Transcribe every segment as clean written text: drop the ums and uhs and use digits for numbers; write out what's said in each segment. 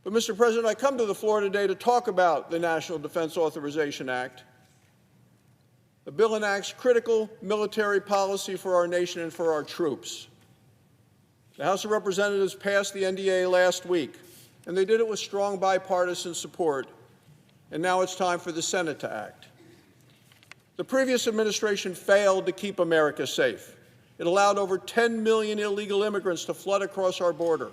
But, Mr. President, I come to the floor today to talk about the National Defense Authorization Act. The bill enacts critical military policy for our nation and for our troops. The House of Representatives passed the NDAA last week, and they did it with strong bipartisan support, and now it's time for the Senate to act. The previous administration failed to keep America safe. It allowed over 10 million illegal immigrants to flood across our border.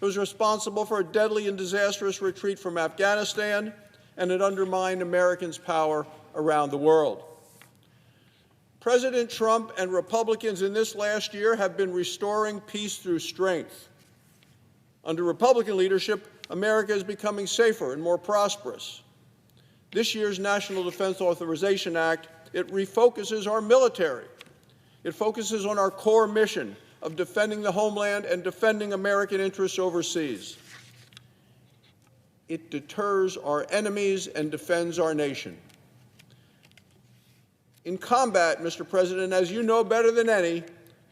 It was responsible for a deadly and disastrous retreat from Afghanistan, and it undermined Americans' power around the world. President Trump and Republicans in this last year have been restoring peace through strength. Under Republican leadership, America is becoming safer and more prosperous. This year's National Defense Authorization Act, it refocuses our military. It focuses on our core mission of defending the homeland and defending American interests overseas. It deters our enemies and defends our nation. In combat, Mr. President, as you know better than any,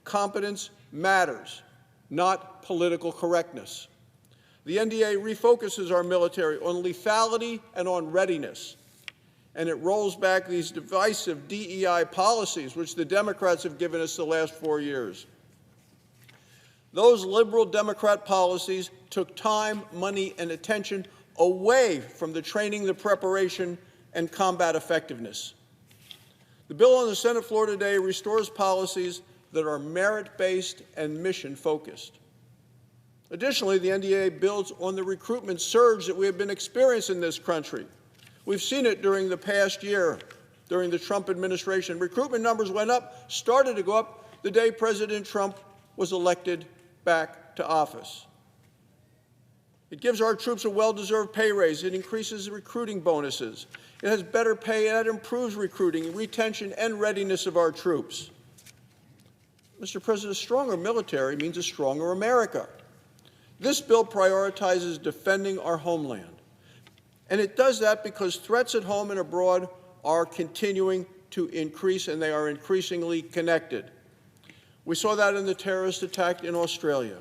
competence matters, not political correctness. The NDAA refocuses our military on lethality and on readiness, and it rolls back these divisive DEI policies which the Democrats have given us the last 4 years. Those liberal Democrat policies took time, money, and attention away from the training, the preparation, and combat effectiveness. The bill on the Senate floor today restores policies that are merit-based and mission-focused. Additionally, the NDAA builds on the recruitment surge that we have been experiencing in this country. We've seen it during the past year, during the Trump administration. Recruitment numbers went up, started to go up the day President Trump was elected back to office. It gives our troops a well-deserved pay raise. It increases recruiting bonuses. It has better pay, and it improves recruiting, retention, and readiness of our troops. Mr. President, a stronger military means a stronger America. This bill prioritizes defending our homeland. And it does that because threats at home and abroad are continuing to increase, and they are increasingly connected. We saw that in the terrorist attack in Australia.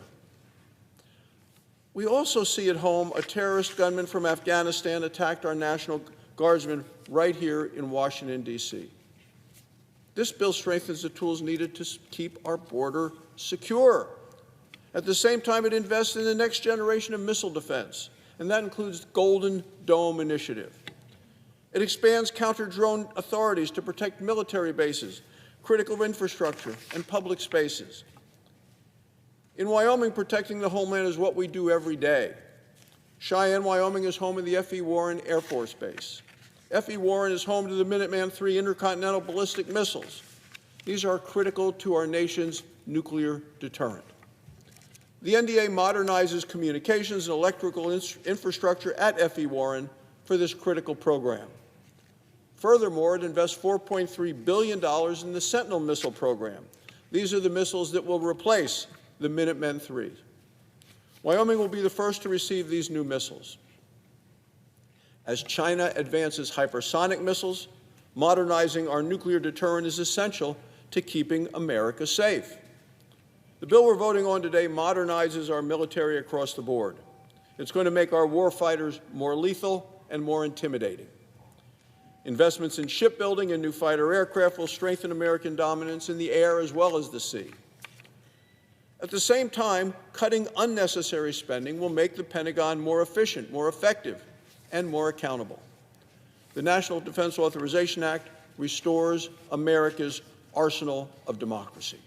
We also see at home a terrorist gunman from Afghanistan attacked our National Guardsmen right here in Washington, D.C. This bill strengthens the tools needed to keep our border secure. At the same time, it invests in the next generation of missile defense, and that includes the Golden Dome initiative. It expands counter-drone authorities to protect military bases, critical infrastructure, and public spaces. In Wyoming, protecting the homeland is what we do every day. Cheyenne, Wyoming is home of the F.E. Warren Air Force Base. F.E. Warren is home to the Minuteman III intercontinental ballistic missiles. These are critical to our nation's nuclear deterrent. The NDAA modernizes communications and electrical infrastructure at F.E. Warren for this critical program. Furthermore, it invests $4.3 billion in the Sentinel missile program. These are the missiles that will replace the Minuteman III. Wyoming will be the first to receive these new missiles. As China advances hypersonic missiles, modernizing our nuclear deterrent is essential to keeping America safe. The bill we're voting on today modernizes our military across the board. It's going to make our warfighters more lethal and more intimidating. Investments in shipbuilding and new fighter aircraft will strengthen American dominance in the air as well as the sea. At the same time, cutting unnecessary spending will make the Pentagon more efficient, more effective, and more accountable. The National Defense Authorization Act restores America's arsenal of democracy.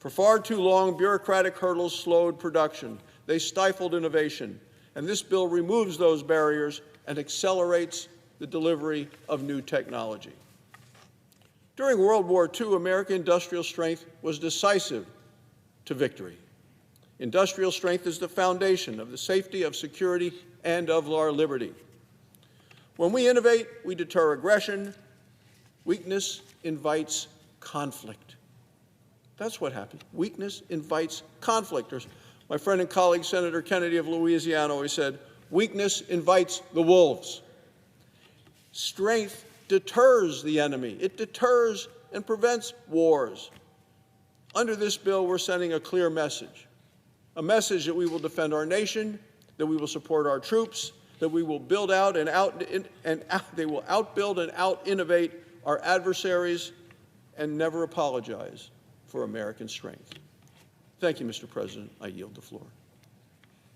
For far too long, bureaucratic hurdles slowed production. They stifled innovation. And this bill removes those barriers and accelerates the delivery of new technology. During World War II, American industrial strength was decisive to victory. Industrial strength is the foundation of the safety, of security, and of our liberty. When we innovate, we deter aggression. Weakness invites conflict. That's what happens. Weakness invites conflict. Or my friend and colleague, Senator Kennedy of Louisiana, always said, weakness invites the wolves. Strength deters the enemy. It deters and prevents wars. Under this bill, we're sending a clear message, a message that we will defend our nation that we will support our troops, that we will build out and they will outbuild and out-innovate our adversaries, and never apologize for American strength. Thank you, Mr. President. I yield the floor.